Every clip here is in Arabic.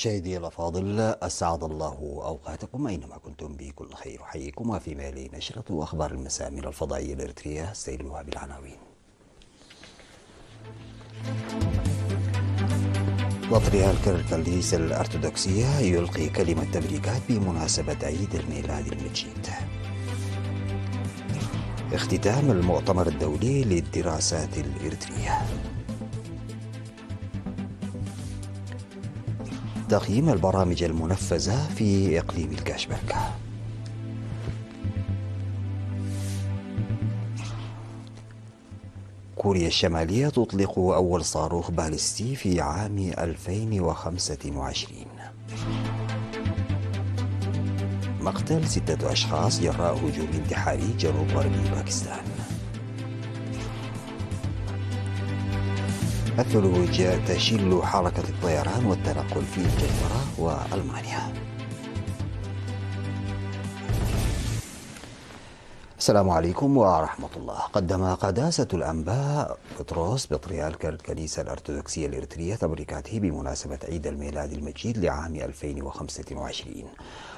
مشاهدي الأفاضل، أسعد الله أوقاتكم أينما كنتم بكل خير. أحييكم وفيما يلي نشرة أخبار المساء من الفضائية الإريترية استهلوها بالعناوين. بطريرك الكنيسة الأرثوذكسية يلقي كلمة تبريكات بمناسبة عيد الميلاد المجيد. اختتام المؤتمر الدولي للدراسات الإريترية. تقييم البرامج المنفذة في إقليم الكاشبركة. كوريا الشمالية تطلق أول صاروخ باليستي في عام 2025. مقتل 6 أشخاص جراء هجوم انتحاري جنوب غربي باكستان. الثلوج تشل حركة الطيران والتنقل في إنجلترا وألمانيا. السلام عليكم ورحمة الله. قدم قداسة الأنبا بطرس بطريرك الكنيسة الأرثوذكسية الإريترية تبريكاته بمناسبة عيد الميلاد المجيد لعام 2025.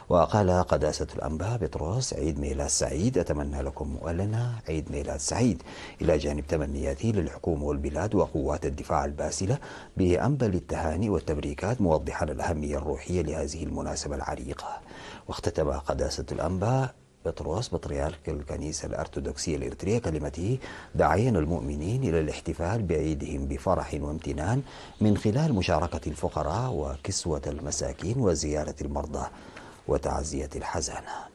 وقال قداسة الأنبا بطرس: عيد ميلاد سعيد، أتمنى لكم ولنا عيد ميلاد سعيد، إلى جانب تمنياته للحكومة والبلاد وقوات الدفاع الباسلة بأنبل التهاني والتبريكات، موضحا الأهمية الروحية لهذه المناسبة العريقة. واختتم قداسة الأنبا بطرس بطريرك الكنيسة الأرثوذكسية الإريترية كلمته داعيا المؤمنين إلى الاحتفال بعيدهم بفرح وامتنان من خلال مشاركة الفقراء وكسوة المساكين وزيارة المرضى وتعزية الحزانة.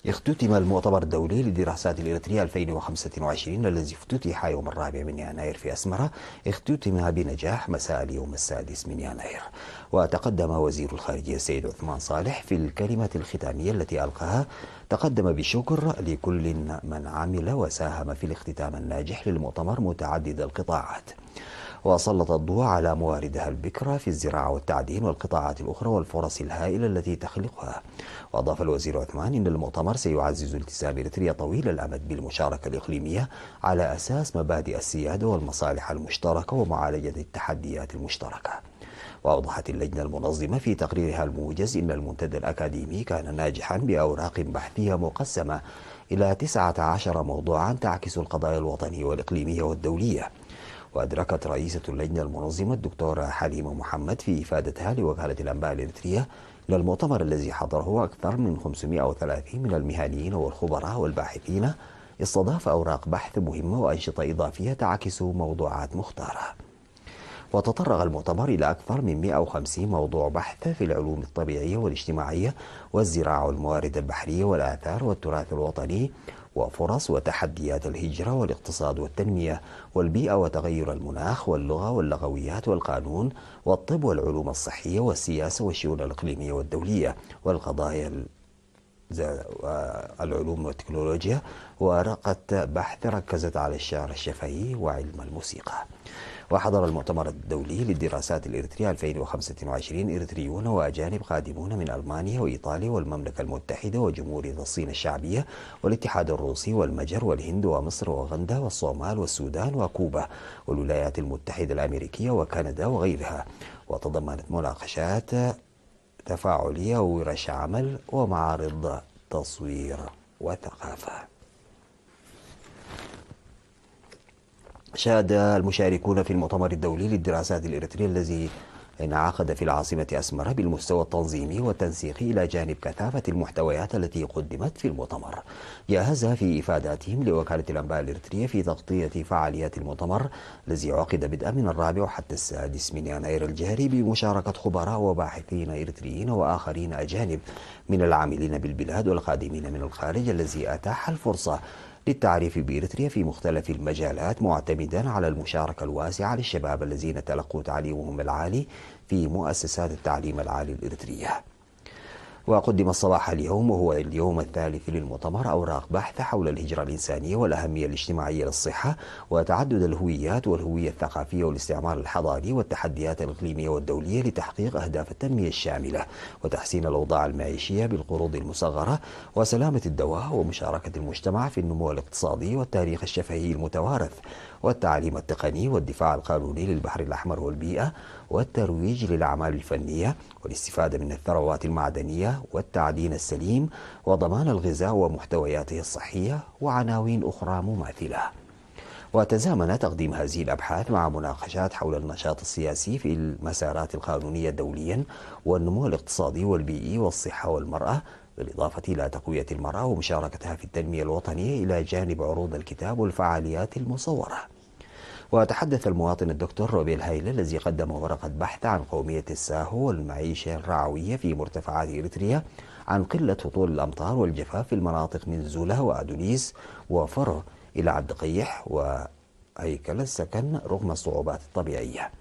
اختتم المؤتمر الدولي للدراسات الإريترية 2025 الذي افتتح يوم 4 من يناير في أسمرة. اختتم بنجاح مساء اليوم 6 من يناير. وتقدم وزير الخارجية السيد عثمان صالح في الكلمة الختامية التي ألقاها. تقدم بالشكر لكل من عمل وساهم في الاختتام الناجح للمؤتمر متعدد القطاعات، وسلط الضوء على مواردها البكرة في الزراعة والتعدين والقطاعات الأخرى والفرص الهائلة التي تخلقها. وأضاف الوزير عثمان إن المؤتمر سيعزز التزام إريتريا طويل الأمد بالمشاركة الإقليمية على أساس مبادئ السيادة والمصالح المشتركة ومعالجة التحديات المشتركة. وأوضحت اللجنة المنظمة في تقريرها الموجز إن المنتدى الأكاديمي كان ناجحا بأوراق بحثية مقسمة إلى 19 موضوعا تعكس القضايا الوطنية والإقليمية والدولية. وأدركت رئيسة اللجنة المنظمة الدكتورة حليمة محمد في إفادتها لوكالة الأنباء الإريترية للمؤتمر الذي حضره أكثر من 530 من المهنيين والخبراء والباحثين، استضاف أوراق بحث مهمة وأنشطة إضافية تعكس موضوعات مختارة. وتطرق المؤتمر إلى أكثر من 150 موضوع بحث في العلوم الطبيعية والاجتماعية والزراعة والموارد البحرية والآثار والتراث الوطني وفرص وتحديات الهجرة والاقتصاد والتنمية والبيئة وتغير المناخ واللغة واللغويات والقانون والطب والعلوم الصحية والسياسة والشؤون الإقليمية والدولية والقضايا العلوم والتكنولوجيا. ورقة بحث ركزت على الشعر الشفهي وعلم الموسيقى. وحضر المؤتمر الدولي للدراسات الإريترية 2025 إريتريون وأجانب قادمون من ألمانيا وإيطاليا والمملكة المتحدة وجمهورية الصين الشعبية والاتحاد الروسي والمجر والهند ومصر وأوغندا والصومال والسودان وكوبا والولايات المتحدة الأمريكية وكندا وغيرها. وتضمنت مناقشات تفاعلية وورش عمل ومعارض تصوير وثقافة. شهد المشاركون في المؤتمر الدولي للدراسات الإريترية الذي انعقد في العاصمة أسمرة بالمستوى التنظيمي والتنسيقي إلى جانب كثافة المحتويات التي قدمت في المؤتمر. جاهز في إفاداتهم لوكالة الأنباء الإريترية في تغطية فعاليات المؤتمر الذي عقد بدءا من 4 حتى 6 من يناير الجاري بمشاركة خبراء وباحثين إريتريين وآخرين أجانب من العاملين بالبلاد والقادمين من الخارج، الذي أتاح الفرصة للتعريف بإريتريا في مختلف المجالات، معتمدا على المشاركة الواسعة للشباب الذين تلقوا تعليمهم العالي في مؤسسات التعليم العالي الإريترية. وقدم الصباح اليوم وهو اليوم الثالث للمؤتمر أوراق بحث حول الهجرة الإنسانية والأهمية الاجتماعية للصحة وتعدد الهويات والهوية الثقافية والاستعمار الحضاري والتحديات الإقليمية والدولية لتحقيق أهداف التنمية الشاملة وتحسين الأوضاع المعيشية بالقروض المصغرة وسلامة الدواء ومشاركة المجتمع في النمو الاقتصادي والتاريخ الشفهي المتوارث والتعليم التقني والدفاع القانوني للبحر الأحمر والبيئة والترويج للأعمال الفنية والاستفادة من الثروات المعدنية والتعدين السليم وضمان الغذاء ومحتوياته الصحية وعناوين أخرى مماثلة. وتزامن تقديم هذه الأبحاث مع مناقشات حول النشاط السياسي في المسارات القانونية دوليا والنمو الاقتصادي والبيئي والصحة والمرأة بالإضافة إلى تقوية المرأة ومشاركتها في التنمية الوطنية إلى جانب عروض الكتاب والفعاليات المصورة. وتحدث المواطن الدكتور روبيل هايل الذي قدم ورقة بحث عن قومية الساهو والمعيشة الرعوية في مرتفعات إريتريا عن قلة هطول الأمطار والجفاف في المناطق من زولة وأدونيس وفرو إلى عبد قيح وهيكل السكن رغم الصعوبات الطبيعية.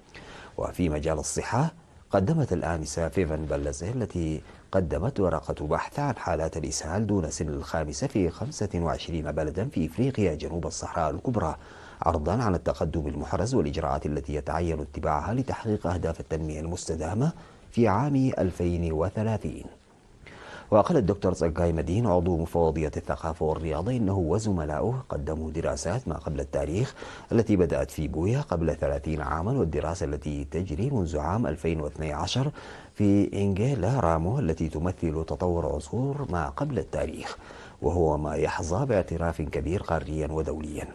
وفي مجال الصحة قدمت الآنسة فيفن بلزة التي قدمت ورقة بحث عن حالات الإسهال دون سن الخامسة في 25 بلدا في إفريقيا جنوب الصحراء الكبرى عرضا عن التقدم المحرز والإجراءات التي يتعين اتباعها لتحقيق أهداف التنمية المستدامة في عام 2030. وقال الدكتور زكاي مدين عضو مفوضية الثقافة والرياضة إنه وزملاؤه قدموا دراسات ما قبل التاريخ التي بدأت في بويا قبل 30 عاما والدراسة التي تجري منذ عام 2012 في إنجيلا رامو التي تمثل تطور عصور ما قبل التاريخ وهو ما يحظى باعتراف كبير قاريا ودوليا.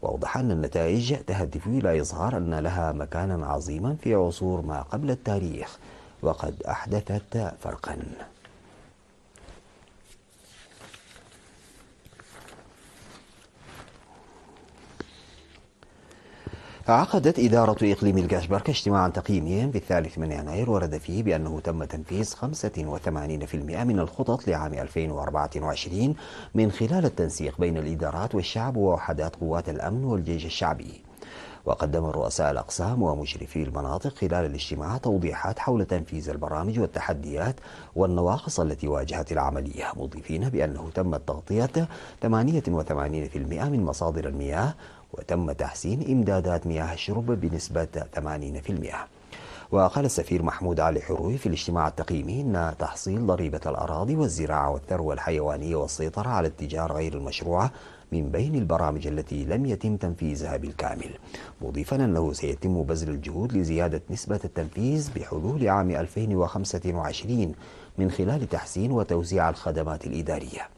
وأوضح أن النتائج تهدف إلى إظهار أن لها مكانا عظيما في عصور ما قبل التاريخ وقد أحدثت فرقا. عقدت إدارة إقليم الكاشبرك اجتماعا تقييميا في 3 يناير ورد فيه بأنه تم تنفيذ 85% من الخطط لعام 2024 من خلال التنسيق بين الإدارات والشعب ووحدات قوات الأمن والجيش الشعبي. وقدم الرؤساء الأقسام ومشرفي المناطق خلال الاجتماع توضيحات حول تنفيذ البرامج والتحديات والنواقص التي واجهت العملية مضيفين بأنه تم تغطية 88% من مصادر المياه وتم تحسين إمدادات مياه الشرب بنسبة 80%. وقال السفير محمود علي حروي في الاجتماع التقييمي أن تحصيل ضريبة الأراضي والزراعة والثروة الحيوانية والسيطرة على التجارة غير المشروعة من بين البرامج التي لم يتم تنفيذها بالكامل، مضيفا أنه سيتم بذل الجهود لزيادة نسبة التنفيذ بحلول عام 2025 من خلال تحسين وتوزيع الخدمات الإدارية.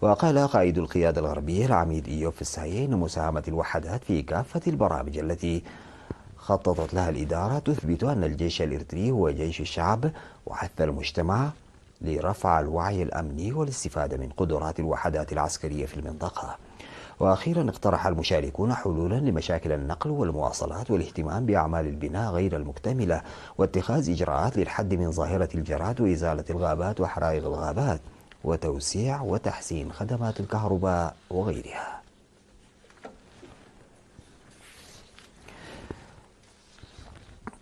وقال قائد القيادة الغربية العميد إيوب فساي أن مساهمة الوحدات في كافة البرامج التي خططت لها الإدارة تثبت أن الجيش الإريتري هو جيش الشعب وحث المجتمع لرفع الوعي الأمني والاستفادة من قدرات الوحدات العسكرية في المنطقة. وأخيرا اقترح المشاركون حلولا لمشاكل النقل والمواصلات والاهتمام بأعمال البناء غير المكتملة واتخاذ إجراءات للحد من ظاهرة الجراد وإزالة الغابات وحرائق الغابات وتوسيع وتحسين خدمات الكهرباء وغيرها.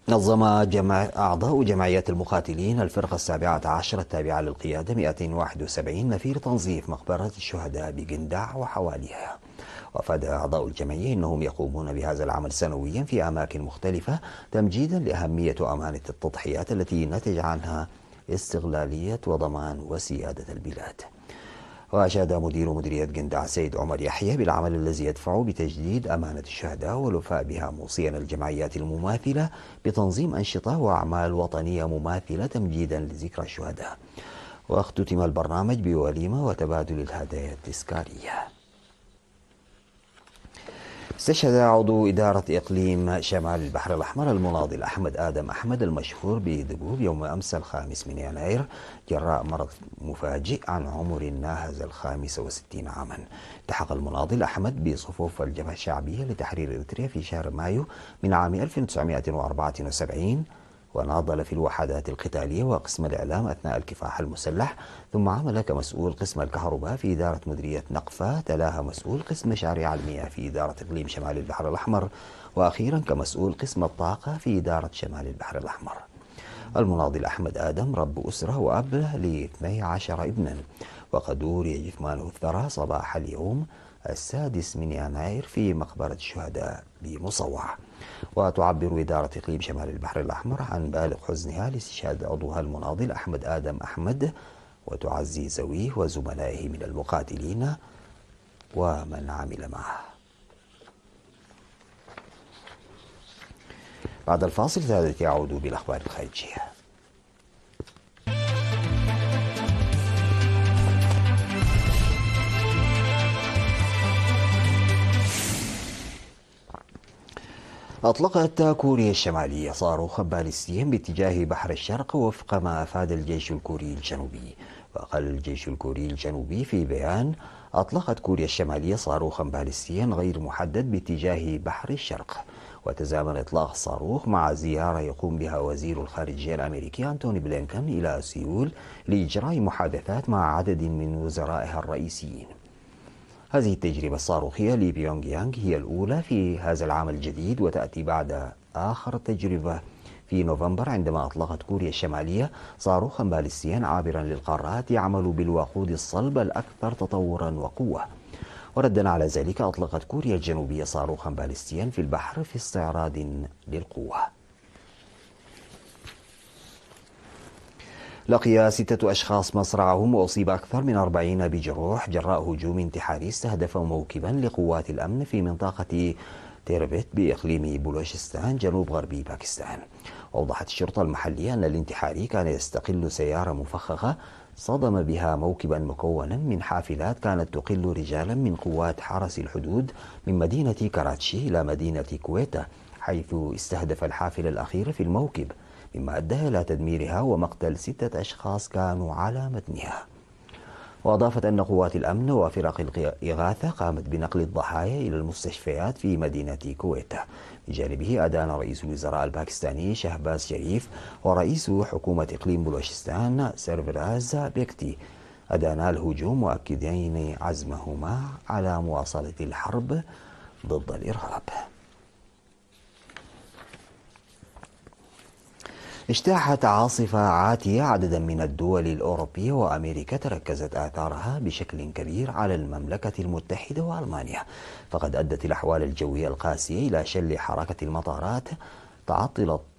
نظم أعضاء جمعية المقاتلين الفرقة 17 التابعة للقيادة 271 نفير تنظيف مقبرة الشهداء بقندع وحواليها. وأفاد أعضاء الجمعية أنهم يقومون بهذا العمل سنويا في أماكن مختلفة تمجيدا لأهمية وأمانة التضحيات التي نتج عنها استغلالية وضمان وسيادة البلاد. وأشاد مدير مديرية قندع سيد عمر يحيى بالعمل الذي يدفع بتجديد أمانة الشهداء والوفاء بها، موصيا الجمعيات المماثلة بتنظيم أنشطة وأعمال وطنية مماثلة تمجيدا لذكرى الشهداء. واختتم البرنامج بوليمة وتبادل الهدايا التذكارية. استشهد عضو إدارة إقليم شمال البحر الأحمر المناضل أحمد آدم أحمد المشهور بدبوب يوم أمس 5 يناير جراء مرض مفاجئ عن عمر ناهز 65 عاما. التحق المناضل أحمد بصفوف الجبهة الشعبية لتحرير إريتريا في شهر مايو من عام 1974 وناضل في الوحدات القتالية وقسم الإعلام أثناء الكفاح المسلح، ثم عمل كمسؤول قسم الكهرباء في إدارة مديرية نقفة، تلاها مسؤول قسم مشاريع المياه في إدارة إقليم شمال البحر الأحمر، وأخيرا كمسؤول قسم الطاقة في إدارة شمال البحر الأحمر. المناضل أحمد آدم رب أسرة وأب ل12 ابنا، وقد أوري جثمانه الثرى صباح اليوم 6 يناير في مقبرة الشهداء بمصوع. وتعبر إدارة إقليم شمال البحر الأحمر عن بالغ حزنها لاستشهاد عضوها المناضل أحمد آدم أحمد، وتعزي زويه وزملائه من المقاتلين ومن عمل معه. بعد الفاصل سادتي يعود بالأخبار الخارجية. أطلقت كوريا الشمالية صاروخا باليستيا باتجاه بحر الشرق وفق ما أفاد الجيش الكوري الجنوبي. وقال الجيش الكوري الجنوبي في بيان: أطلقت كوريا الشمالية صاروخا باليستيا غير محدد باتجاه بحر الشرق. وتزامن إطلاق الصاروخ مع زيارة يقوم بها وزير الخارجية الأمريكي أنتوني بلينكن إلى سيول لإجراء محادثات مع عدد من وزرائها الرئيسيين. هذه التجربة الصاروخية لبيونغ يانغ هي الأولى في هذا العام الجديد، وتأتي بعد آخر تجربة في نوفمبر عندما أطلقت كوريا الشمالية صاروخا باليستيا عابرا للقارات يعمل بالوقود الصلب الأكثر تطورا وقوة. وردا على ذلك أطلقت كوريا الجنوبية صاروخا باليستيا في البحر في استعراض للقوة. لقي 6 أشخاص مصرعهم وأصيب أكثر من 40 بجروح جراء هجوم انتحاري استهدف موكبا لقوات الأمن في منطقة تيربت بإقليم بلوشستان جنوب غربي باكستان. وأوضحت الشرطة المحلية أن الانتحاري كان يستقل سيارة مفخخة صدم بها موكبا مكونا من حافلات كانت تقل رجالا من قوات حرس الحدود من مدينة كراتشي إلى مدينة كويتا، حيث استهدف الحافل الأخير في الموكب، مما أدى إلى تدميرها ومقتل 6 أشخاص كانوا على متنها. وأضافت أن قوات الأمن وفرق الإغاثة قامت بنقل الضحايا إلى المستشفيات في مدينة كويتا. بجانبه أدان رئيس الوزراء الباكستاني شهباز شريف ورئيس حكومة إقليم بلوشستان سيرفراز بيكتي أدانا الهجوم، مؤكدين عزمهما على مواصلة الحرب ضد الإرهاب. اجتاحت عاصفة عاتية عددا من الدول الأوروبية وأمريكا تركزت آثارها بشكل كبير على المملكة المتحدة وألمانيا، فقد أدت الأحوال الجوية القاسية إلى شل حركة المطارات،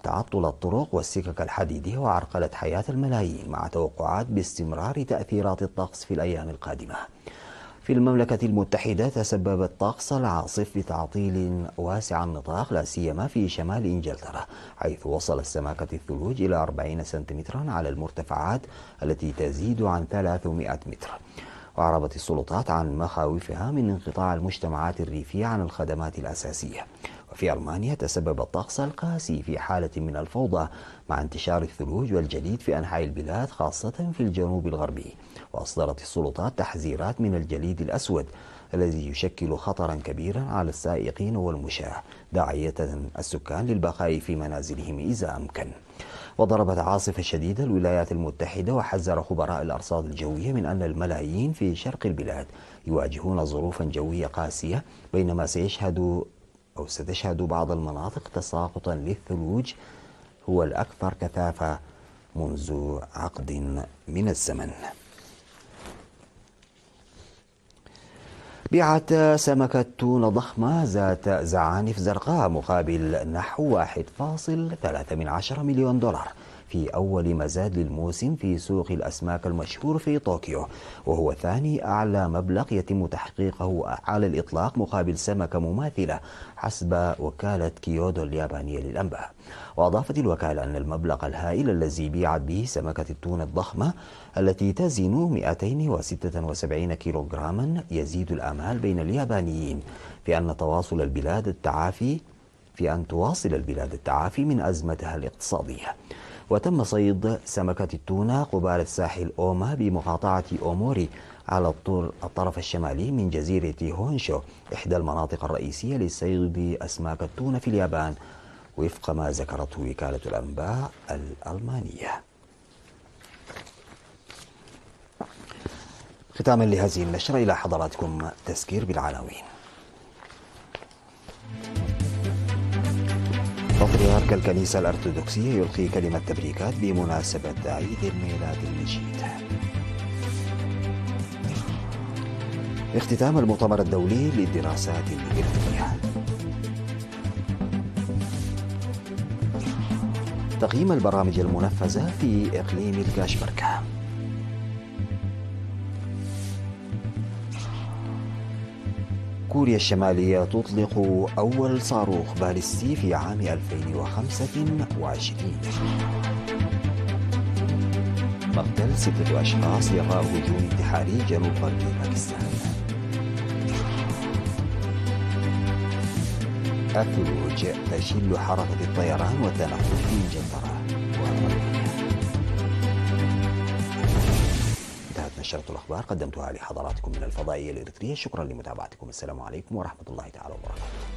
تعطل الطرق والسكك الحديدية، وعرقلت حياة الملايين، مع توقعات باستمرار تأثيرات الطقس في الأيام القادمة. في المملكة المتحدة تسبب الطقس العاصف بتعطيل واسع النطاق لا سيما في شمال إنجلترا، حيث وصلت سماكة الثلوج إلى 40 سنتيمترا على المرتفعات التي تزيد عن 300 متر. وأعربت السلطات عن مخاوفها من انقطاع المجتمعات الريفية عن الخدمات الأساسية. وفي ألمانيا تسبب الطقس القاسي في حالة من الفوضى مع انتشار الثلوج والجليد في أنحاء البلاد خاصة في الجنوب الغربي. وأصدرت السلطات تحذيرات من الجليد الأسود الذي يشكل خطرا كبيرا على السائقين والمشاة، داعية السكان للبقاء في منازلهم إذا أمكن. وضربت عاصفة شديدة الولايات المتحدة، وحذر خبراء الأرصاد الجوية من أن الملايين في شرق البلاد يواجهون ظروفا جوية قاسية، بينما ستشهد بعض المناطق تساقطا للثلوج هو الأكثر كثافة منذ عقد من الزمن. بيعت سمكة تونة ضخمة ذات زعانف زرقاء مقابل نحو 1.3 مليون دولار في أول مزاد للموسم في سوق الأسماك المشهور في طوكيو، وهو ثاني أعلى مبلغ يتم تحقيقه على الإطلاق مقابل سمكة مماثلة حسب وكالة كيودو اليابانية للأنباء. وأضافت الوكالة أن المبلغ الهائل الذي بيعت به سمكة التونة الضخمة التي تزن 276 كيلوغراما يزيد الآمال بين اليابانيين في أن تواصل البلاد التعافي من أزمتها الاقتصادية. وتم صيد سمكة التونة قبالة ساحل أوما بمقاطعة أوموري على الطرف الشمالي من جزيرة هونشو، إحدى المناطق الرئيسية لصيد أسماك التونة في اليابان، وفق ما ذكرته وكالة الأنباء الألمانية. ختاما لهذه النشرة إلى حضراتكم تذكير بالعناوين. بطريرك الكنيسة الأرثوذكسية يلقي كلمة تبريكات بمناسبة عيد الميلاد المجيد. اختتام المؤتمر الدولي للدراسات الإلكترونية. تقييم البرامج المنفذة في إقليم الكاشمركة. كوريا الشمالية تطلق أول صاروخ باليستي في عام 2025. مقتل 6 أشخاص جراء هجوم انتحاري جنوب غرب باكستان. الثلوج تشل حركة الطيران والتنقل في إنجلترا وأمريكا. انتهت نشرة الأخبار قدمتها لحضراتكم من الفضائية الإريترية. شكرا لمتابعتكم. السلام عليكم ورحمة الله تعالى وبركاته.